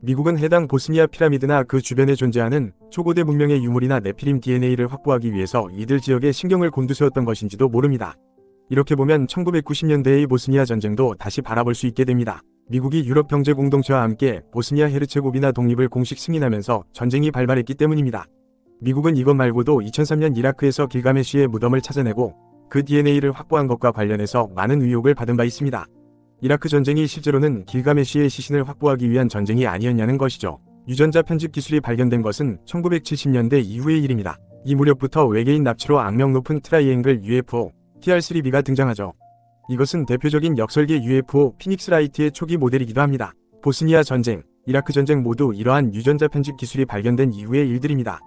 미국은 해당 보스니아 피라미드나 그 주변에 존재하는 초고대 문명의 유물이나 네피림 DNA를 확보하기 위해서 이들 지역에 신경을 곤두세웠던 것인지도 모릅니다. 이렇게 보면 1990년대의 보스니아 전쟁도 다시 바라볼 수 있게 됩니다. 미국이 유럽 경제 공동체와 함께 보스니아 헤르체고비나 독립을 공식 승인하면서 전쟁이 발발했기 때문입니다. 미국은 이것 말고도 2003년 이라크에서 길가메시의 무덤을 찾아내고 그 DNA를 확보한 것과 관련해서 많은 의혹을 받은 바 있습니다. 이라크 전쟁이 실제로는 길가메시의 시신을 확보하기 위한 전쟁이 아니었냐는 것이죠. 유전자 편집 기술이 발견된 것은 1970년대 이후의 일입니다. 이 무렵부터 외계인 납치로 악명 높은 트라이앵글 UFO, TR-3B가 등장하죠. 이것은 대표적인 역설계 UFO 피닉스 라이트의 초기 모델이기도 합니다. 보스니아 전쟁, 이라크 전쟁 모두 이러한 유전자 편집 기술이 발견된 이후의 일들입니다.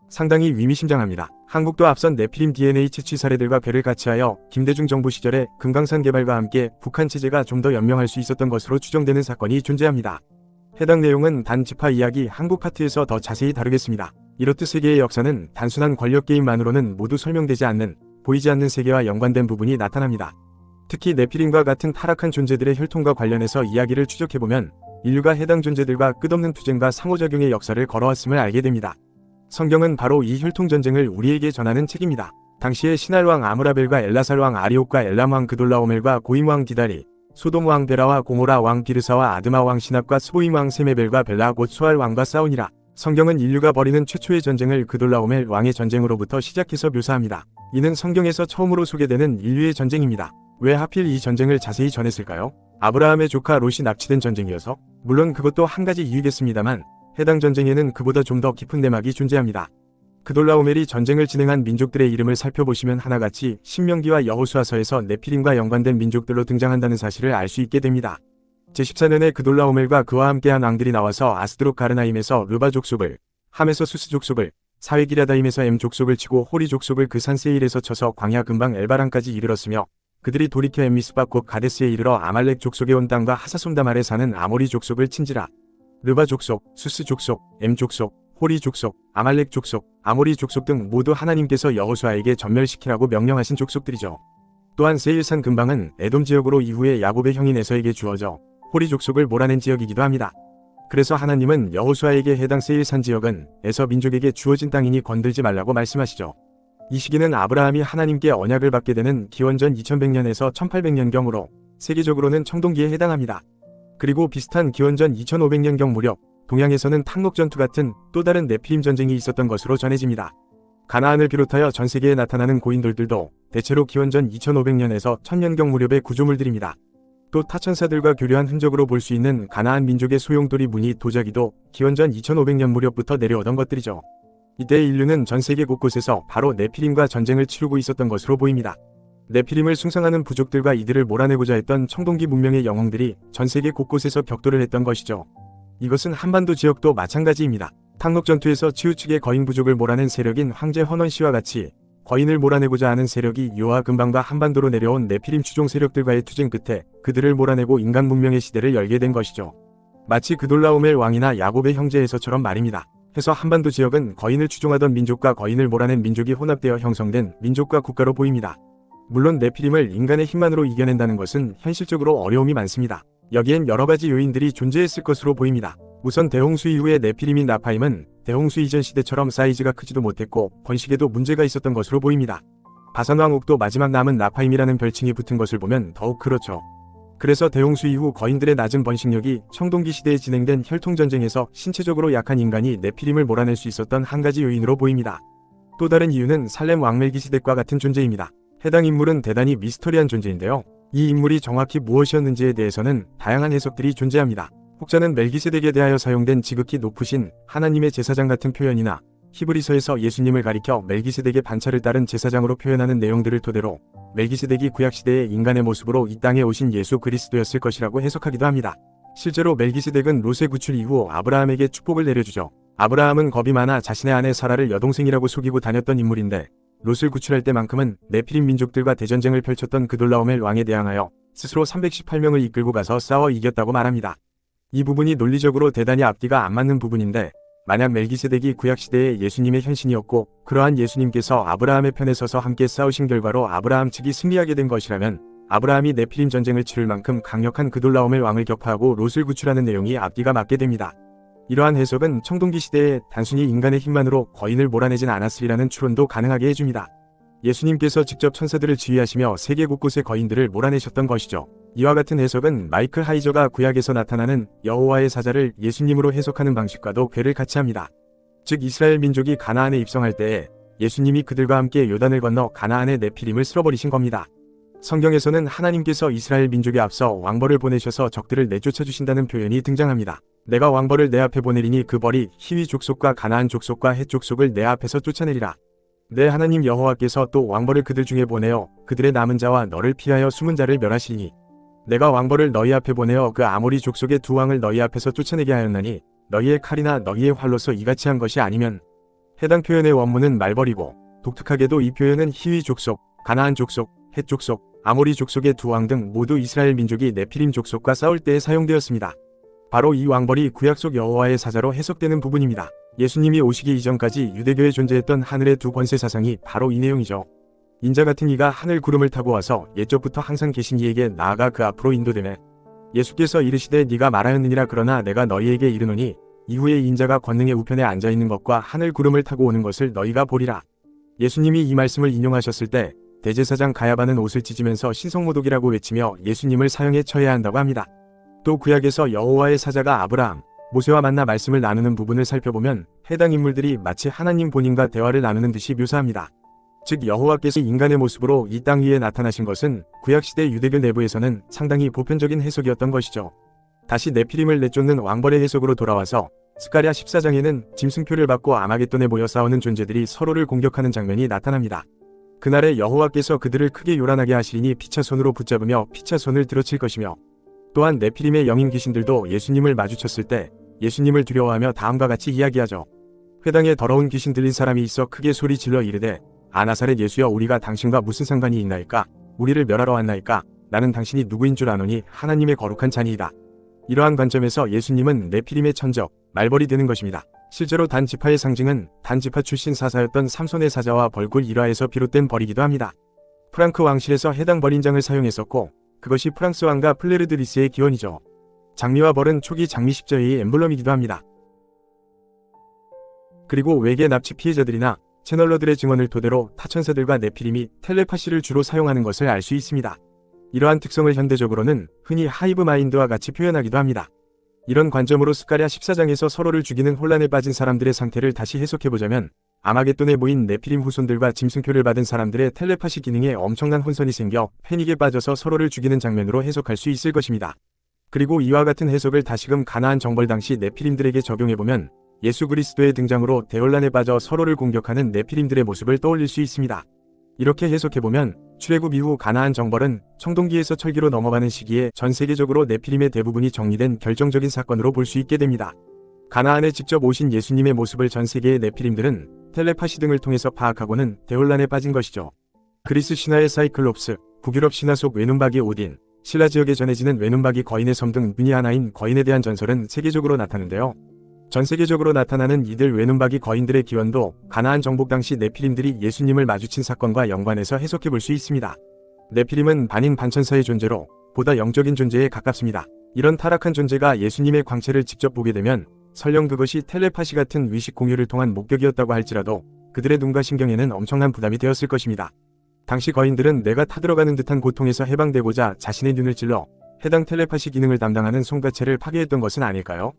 상당히 위미심장합니다. 한국도 앞선 네피림 DNA 채취 사례들과 궤를 같이하여 김대중 정부 시절에 금강산 개발과 함께 북한 체제가 좀 더 연명할 수 있었던 것으로 추정되는 사건이 존재합니다. 해당 내용은 단 지파 이야기 한국 파트에서 더 자세히 다루겠습니다. 이렇듯 세계의 역사는 단순한 권력 게임만으로는 모두 설명되지 않는, 보이지 않는 세계와 연관된 부분이 나타납니다. 특히 네피림과 같은 타락한 존재들의 혈통과 관련해서 이야기를 추적해보면 인류가 해당 존재들과 끝없는 투쟁과 상호작용의 역사를 걸어왔음을 알게 됩니다. 성경은 바로 이 혈통전쟁을 우리에게 전하는 책입니다. 당시에 신할왕 아므라벨과 엘라살왕 아리옥과 엘람왕 그돌라오멜과 고임왕 디다리, 소돔왕 베라와 고모라 왕 비르사와 아드마 왕 시납과 스보임왕 세메벨과 벨라 곧 수알왕과 싸우니라. 성경은 인류가 벌이는 최초의 전쟁을 그돌라오멜 왕의 전쟁으로부터 시작해서 묘사합니다. 이는 성경에서 처음으로 소개되는 인류의 전쟁입니다. 왜 하필 이 전쟁을 자세히 전했을까요? 아브라함의 조카 롯이 납치된 전쟁이어서? 물론 그것도 한 가지 이유겠습니다만 해당 전쟁에는 그보다 좀 더 깊은 내막이 존재합니다. 그돌라오멜이 전쟁을 진행한 민족들의 이름을 살펴보시면 하나같이 신명기와 여호수아서에서 네피림과 연관된 민족들로 등장한다는 사실을 알 수 있게 됩니다. 제14년에 그돌라오멜과 그와 함께한 왕들이 나와서 아스드롯 가르나임에서 르바 족속을, 함에서 수스 족속을, 사회기라다임에서 엠 족속을 치고 호리 족속을 그 산 세일에서 쳐서 광야 근방 엘바랑까지 이르렀으며 그들이 돌이켜 엠미스바 곧 가데스에 이르러 아말렉 족속의 온 땅과 하사손담 아래 사는 아모리 족속을 친지라. 르바 족속, 수스 족속, 엠 족속, 호리 족속, 아말렉 족속, 아모리 족속 등 모두 하나님께서 여호수아에게 전멸시키라고 명령하신 족속들이죠. 또한 세일산 근방은 에돔 지역으로 이후에 야곱의 형인 에서에게 주어져 호리 족속을 몰아낸 지역이기도 합니다. 그래서 하나님은 여호수아에게 해당 세일산 지역은 에서 민족에게 주어진 땅이니 건들지 말라고 말씀하시죠. 이 시기는 아브라함이 하나님께 언약을 받게 되는 기원전 2100년에서 1800년경으로 세계적으로는 청동기에 해당합니다. 그리고 비슷한 기원전 2500년경 무렵 동양에서는 탕록전투 같은 또 다른 네피림 전쟁이 있었던 것으로 전해집니다. 가나안을 비롯하여 전 세계에 나타나는 고인돌들도 대체로 기원전 2500년에서 1000년경 무렵의 구조물들입니다. 또 타천사들과 교류한 흔적으로 볼 수 있는 가나안 민족의 소용돌이 무늬 도자기도 기원전 2500년 무렵부터 내려오던 것들이죠. 이때 인류는 전 세계 곳곳에서 바로 네피림과 전쟁을 치르고 있었던 것으로 보입니다. 네피림을 숭상하는 부족들과 이들을 몰아내고자 했던 청동기 문명의 영웅들이 전 세계 곳곳에서 격돌을 했던 것이죠. 이것은 한반도 지역도 마찬가지입니다. 탕록전투에서 치우측의 거인 부족을 몰아낸 세력인 황제 헌원씨와 같이 거인을 몰아내고자 하는 세력이 요하 근방과 한반도로 내려온 네피림 추종 세력들과의 투쟁 끝에 그들을 몰아내고 인간 문명의 시대를 열게 된 것이죠. 마치 그돌라오멜 왕이나 야곱의 형제 에서처럼 말입니다. 해서 한반도 지역은 거인을 추종하던 민족과 거인을 몰아낸 민족이 혼합되어 형성된 민족과 국가로 보입니다. 물론 네피림을 인간의 힘만으로 이겨낸다는 것은 현실적으로 어려움이 많습니다. 여기엔 여러가지 요인들이 존재했을 것으로 보입니다. 우선 대홍수 이후의 네피림인 나파임은 대홍수 이전 시대처럼 사이즈가 크지도 못했고 번식에도 문제가 있었던 것으로 보입니다. 바산왕국도 마지막 남은 나파임이라는 별칭이 붙은 것을 보면 더욱 그렇죠. 그래서 대홍수 이후 거인들의 낮은 번식력이 청동기 시대에 진행된 혈통전쟁에서 신체적으로 약한 인간이 네피림을 몰아낼 수 있었던 한 가지 요인으로 보입니다. 또 다른 이유는 살렘 왕 멜기세덱과 같은 존재입니다. 해당 인물은 대단히 미스터리한 존재인데요. 이 인물이 정확히 무엇이었는지에 대해서는 다양한 해석들이 존재합니다. 혹자는 멜기세덱에 대하여 사용된 지극히 높으신 하나님의 제사장 같은 표현이나 히브리서에서 예수님을 가리켜 멜기세덱의 반차를 따른 제사장으로 표현하는 내용들을 토대로 멜기세덱이 구약시대의 인간의 모습으로 이 땅에 오신 예수 그리스도였을 것이라고 해석하기도 합니다. 실제로 멜기세덱은 롯의 구출 이후 아브라함에게 축복을 내려주죠. 아브라함은 겁이 많아 자신의 아내 사라를 여동생이라고 속이고 다녔던 인물인데 롯을 구출할 때만큼은 네피림 민족들과 대전쟁을 펼쳤던 그돌라오멜 왕에 대항하여 스스로 318명을 이끌고 가서 싸워 이겼다고 말합니다. 이 부분이 논리적으로 대단히 앞뒤가 안 맞는 부분인데 만약 멜기세덱이 구약시대의 예수님의 현신이었고 그러한 예수님께서 아브라함의 편에 서서 함께 싸우신 결과로 아브라함 측이 승리하게 된 것이라면 아브라함이 네피림 전쟁을 치를 만큼 강력한 그돌라오멜 왕을 격파하고 롯을 구출하는 내용이 앞뒤가 맞게 됩니다. 이러한 해석은 청동기 시대에 단순히 인간의 힘만으로 거인을 몰아내진 않았으리라는 추론도 가능하게 해줍니다. 예수님께서 직접 천사들을 지휘하시며 세계 곳곳의 거인들을 몰아내셨던 것이죠. 이와 같은 해석은 마이클 하이저가 구약에서 나타나는 여호와의 사자를 예수님으로 해석하는 방식과도 궤를 같이 합니다. 즉 이스라엘 민족이 가나안에 입성할 때에 예수님이 그들과 함께 요단을 건너 가나안의 네피림을 쓸어버리신 겁니다. 성경에서는 하나님께서 이스라엘 민족에 앞서 왕벌을 보내셔서 적들을 내쫓아 주신다는 표현이 등장합니다. 내가 왕벌을 내 앞에 보내리니 그 벌이 히위 족속과 가나안 족속과 헷 족속을 내 앞에서 쫓아내리라. 내 하나님 여호와께서 또 왕벌을 그들 중에 보내어 그들의 남은 자와 너를 피하여 숨은 자를 멸하시리니 내가 왕벌을 너희 앞에 보내어 그 아모리 족속의 두 왕을 너희 앞에서 쫓아내게 하였나니 너희의 칼이나 너희의 활로서 이같이 한 것이 아니면. 해당 표현의 원문은 말벌이고 독특하게도 이 표현은 히위 족속, 가나안 족속, 헷 족속, 아모리 족속의 두 왕 등 모두 이스라엘 민족이 네피림 족속과 싸울 때에 사용되었습니다. 바로 이 왕벌이 구약 속 여호와의 사자로 해석되는 부분입니다. 예수님이 오시기 이전까지 유대교에 존재했던 하늘의 두 권세 사상이 바로 이 내용이죠. 인자 같은 이가 하늘 구름을 타고 와서 옛적부터 항상 계신 이에게 나아가 그 앞으로 인도되매 예수께서 이르시되 네가 말하였느니라 그러나 내가 너희에게 이르노니 이후에 인자가 권능의 우편에 앉아있는 것과 하늘 구름을 타고 오는 것을 너희가 보리라. 예수님이 이 말씀을 인용하셨을 때 대제사장 가야바는 옷을 찢으면서 신성모독이라고 외치며 예수님을 사형에 처해야 한다고 합니다. 또 구약에서 여호와의 사자가 아브라함, 모세와 만나 말씀을 나누는 부분을 살펴보면 해당 인물들이 마치 하나님 본인과 대화를 나누는 듯이 묘사합니다. 즉 여호와께서 인간의 모습으로 이 땅 위에 나타나신 것은 구약시대 유대교 내부에서는 상당히 보편적인 해석이었던 것이죠. 다시 네피림을 내쫓는 왕벌의 해석으로 돌아와서 스가랴 14장에는 짐승표를 받고 아마겟돈에 모여 싸우는 존재들이 서로를 공격하는 장면이 나타납니다. 그날에 여호와께서 그들을 크게 요란하게 하시리니 피차 손으로 붙잡으며 피차 손을 들어칠 것이며, 또한 네피림의 영인 귀신들도 예수님을 마주쳤을 때 예수님을 두려워하며 다음과 같이 이야기하죠. 회당에 더러운 귀신 들린 사람이 있어 크게 소리 질러 이르되 아나사렛 예수여 우리가 당신과 무슨 상관이 있나이까? 우리를 멸하러 왔나이까? 나는 당신이 누구인 줄 아노니 하나님의 거룩한 자니이다. 이러한 관점에서 예수님은 네피림의 천적, 말벌이 되는 것입니다. 실제로 단 지파의 상징은 단 지파 출신 사사였던 삼손의 사자와 벌굴 일화에서 비롯된 벌이기도 합니다. 프랑크 왕실에서 해당 벌인장을 사용했었고 그것이 프랑스 왕가 플레르드리스의 기원이죠. 장미와 벌은 초기 장미 십자의 엠블럼이기도 합니다. 그리고 외계 납치 피해자들이나 채널러들의 증언을 토대로 타천사들과 네피림이 텔레파시를 주로 사용하는 것을 알 수 있습니다. 이러한 특성을 현대적으로는 흔히 하이브 마인드와 같이 표현하기도 합니다. 이런 관점으로 스가랴 14장에서 서로를 죽이는 혼란에 빠진 사람들의 상태를 다시 해석해보자면 아마겟돈에 모인 네피림 후손들과 짐승표를 받은 사람들의 텔레파시 기능에 엄청난 혼선이 생겨 패닉에 빠져서 서로를 죽이는 장면으로 해석할 수 있을 것입니다. 그리고 이와 같은 해석을 다시금 가나안 정벌 당시 네피림들에게 적용해보면 예수 그리스도의 등장으로 대혼란에 빠져 서로를 공격하는 네피림들의 모습을 떠올릴 수 있습니다. 이렇게 해석해보면 출애굽 이후 가나안 정벌은 청동기에서 철기로 넘어가는 시기에 전 세계적으로 네피림의 대부분이 정리된 결정적인 사건으로 볼 수 있게 됩니다. 가나안에 직접 오신 예수님의 모습을 전 세계의 네피림들은 텔레파시 등을 통해서 파악하고는 대혼란에 빠진 것이죠. 그리스 신화의 사이클롭스, 북유럽 신화 속 외눈박이 오딘, 신라 지역에 전해지는 외눈박이 거인의 섬 등 눈이 하나인 거인에 대한 전설은 세계적으로 나타나는데요. 전 세계적으로 나타나는 이들 외눈박이 거인들의 기원도 가나안 정복 당시 네피림들이 예수님을 마주친 사건과 연관해서 해석해 볼 수 있습니다. 네피림은 반인 반천사의 존재로 보다 영적인 존재에 가깝습니다. 이런 타락한 존재가 예수님의 광채를 직접 보게 되면 설령 그것이 텔레파시 같은 위식 공유를 통한 목격이었다고 할지라도 그들의 눈과 신경에는 엄청난 부담이 되었을 것입니다. 당시 거인들은 내가 타들어가는 듯한 고통에서 해방되고자 자신의 눈을 찔러 해당 텔레파시 기능을 담당하는 손가채를 파괴했던 것은 아닐까요?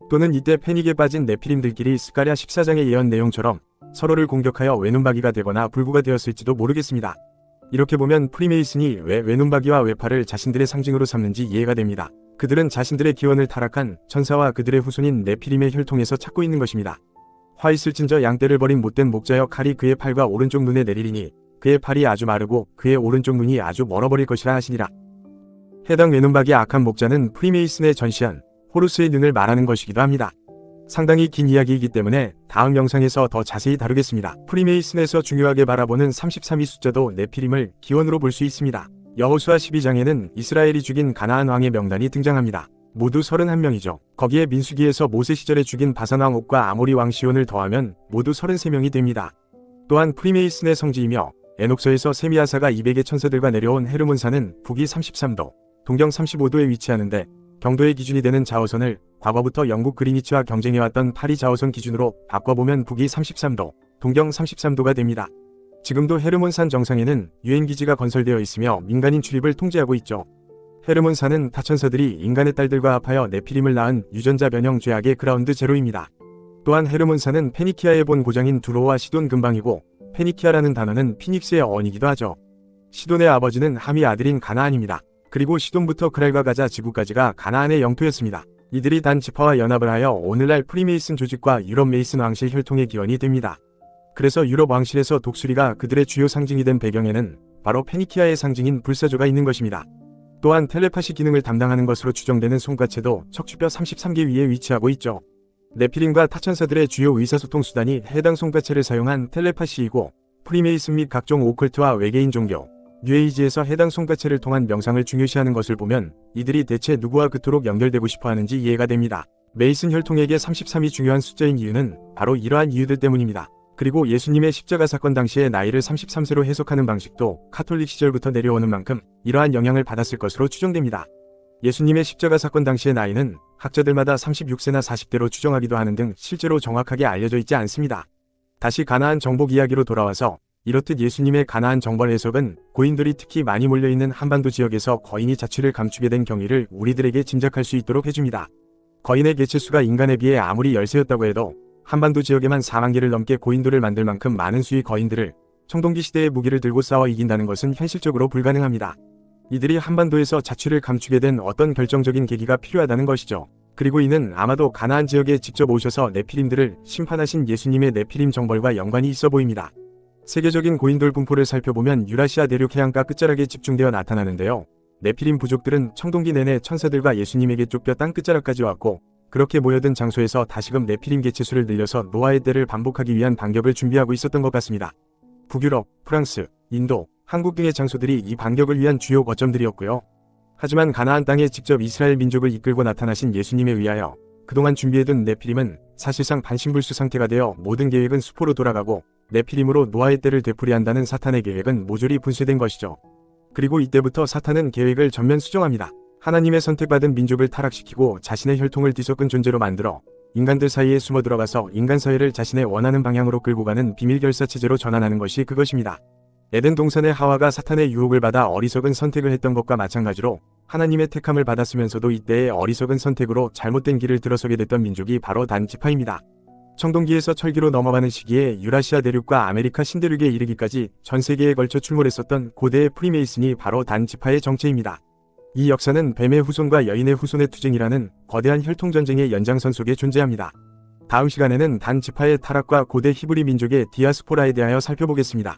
또는 이때 패닉에 빠진 네피림들끼리 스가랴 14장의 예언 내용처럼 서로를 공격하여 외눈박이가 되거나 불구가 되었을지도 모르겠습니다. 이렇게 보면 프리메이슨이 왜 외눈박이와 외파를 자신들의 상징으로 삼는지 이해가 됩니다. 그들은 자신들의 기원을 타락한 천사와 그들의 후손인 네피림의 혈통에서 찾고 있는 것입니다. 화 있을진저 양떼를 버린 못된 목자여 칼이 그의 팔과 오른쪽 눈에 내리리니 그의 팔이 아주 마르고 그의 오른쪽 눈이 아주 멀어버릴 것이라 하시니라. 해당 외눈박이의 악한 목자는 프리메이슨의 전시한 호루스의 눈을 말하는 것이기도 합니다. 상당히 긴 이야기이기 때문에 다음 영상에서 더 자세히 다루겠습니다. 프리메이슨에서 중요하게 바라보는 33위 숫자도 네피림을 기원으로 볼 수 있습니다. 여호수아 12장에는 이스라엘이 죽인 가나안 왕의 명단이 등장합니다. 모두 31명이죠. 거기에 민수기에서 모세 시절에 죽인 바산 왕 옥과 아모리 왕 시온을 더하면 모두 33명이 됩니다. 또한 프리메이슨의 성지이며 에녹서에서 세미아사가 200의 천사들과 내려온 헤르몬산은 북위 33도, 동경 35도에 위치하는데 경도의 기준이 되는 자오선을 과거부터 영국 그리니치와 경쟁해왔던 파리 자오선 기준으로 바꿔보면 북위 33도, 동경 33도가 됩니다. 지금도 헤르몬산 정상에는 유엔기지가 건설되어 있으며 민간인 출입을 통제하고 있죠. 헤르몬산은 타천사들이 인간의 딸들과 합하여 네피림을 낳은 유전자 변형 죄악의 그라운드 제로입니다. 또한 헤르몬산은 페니키아의 본 고장인 두로와 시돈 근방이고 페니키아라는 단어는 피닉스의 어원이기도 하죠. 시돈의 아버지는 함이 아들인 가나안입니다. 그리고 시돈부터 그랄과 가자 지구까지가 가나안의 영토였습니다. 이들이 단 지파와 연합을 하여 오늘날 프리메이슨 조직과 유럽 메이슨 왕실 혈통의 기원이 됩니다. 그래서 유럽 왕실에서 독수리가 그들의 주요 상징이 된 배경에는 바로 페니키아의 상징인 불사조가 있는 것입니다. 또한 텔레파시 기능을 담당하는 것으로 추정되는 손가채도 척추뼈 33개 위에 위치하고 있죠. 네피림과 타천사들의 주요 의사소통 수단이 해당 손가채를 사용한 텔레파시이고 프리메이슨 및 각종 오컬트와 외계인 종교, 뉴에이지에서 해당 손가채를 통한 명상을 중요시하는 것을 보면 이들이 대체 누구와 그토록 연결되고 싶어 하는지 이해가 됩니다. 메이슨 혈통에게 33이 중요한 숫자인 이유는 바로 이러한 이유들 때문입니다. 그리고 예수님의 십자가 사건 당시의 나이를 33세로 해석하는 방식도 카톨릭 시절부터 내려오는 만큼 이러한 영향을 받았을 것으로 추정됩니다. 예수님의 십자가 사건 당시의 나이는 학자들마다 36세나 40대로 추정하기도 하는 등 실제로 정확하게 알려져 있지 않습니다. 다시 가나안 정복 이야기로 돌아와서 이렇듯 예수님의 가나안 정벌 해석은 고인들이 특히 많이 몰려있는 한반도 지역에서 거인이 자취를 감추게 된 경위를 우리들에게 짐작할 수 있도록 해줍니다. 거인의 개체수가 인간에 비해 아무리 열세였다고 해도 한반도 지역에만 4만 개를 넘게 고인돌을 만들 만큼 많은 수의 거인들을 청동기 시대의 무기를 들고 싸워 이긴다는 것은 현실적으로 불가능합니다. 이들이 한반도에서 자취를 감추게 된 어떤 결정적인 계기가 필요하다는 것이죠. 그리고 이는 아마도 가나안 지역에 직접 오셔서 네피림들을 심판하신 예수님의 네피림 정벌과 연관이 있어 보입니다. 세계적인 고인돌 분포를 살펴보면 유라시아 대륙 해안가 끝자락에 집중되어 나타나는데요. 네피림 부족들은 청동기 내내 천사들과 예수님에게 쫓겨 땅 끝자락까지 왔고, 그렇게 모여든 장소에서 다시금 네피림 개체수를 늘려서 노아의 때를 반복하기 위한 반격을 준비하고 있었던 것 같습니다. 북유럽, 프랑스, 인도, 한국 등의 장소들이 이 반격을 위한 주요 거점들이었고요. 하지만 가나안 땅에 직접 이스라엘 민족을 이끌고 나타나신 예수님에 의하여 그동안 준비해둔 네피림은 사실상 반신불수 상태가 되어 모든 계획은 수포로 돌아가고, 네피림으로 노아의 때를 되풀이한다는 사탄의 계획은 모조리 분쇄된 것이죠. 그리고 이때부터 사탄은 계획을 전면 수정합니다. 하나님의 선택받은 민족을 타락시키고 자신의 혈통을 뒤섞은 존재로 만들어 인간들 사이에 숨어 들어가서 인간 사회를 자신의 원하는 방향으로 끌고 가는 비밀 결사 체제로 전환하는 것이 그것입니다. 에덴 동산의 하와가 사탄의 유혹을 받아 어리석은 선택을 했던 것과 마찬가지로 하나님의 택함을 받았으면서도 이때의 어리석은 선택으로 잘못된 길을 들어서게 됐던 민족이 바로 단 지파입니다. 청동기에서 철기로 넘어가는 시기에 유라시아 대륙과 아메리카 신대륙에 이르기까지 전 세계에 걸쳐 출몰했었던 고대의 프리메이슨이 바로 단 지파의 정체입니다. 이 역사는 뱀의 후손과 여인의 후손의 투쟁이라는 거대한 혈통전쟁의 연장선 속에 존재합니다. 다음 시간에는 단 지파의 타락과 고대 히브리 민족의 디아스포라에 대하여 살펴보겠습니다.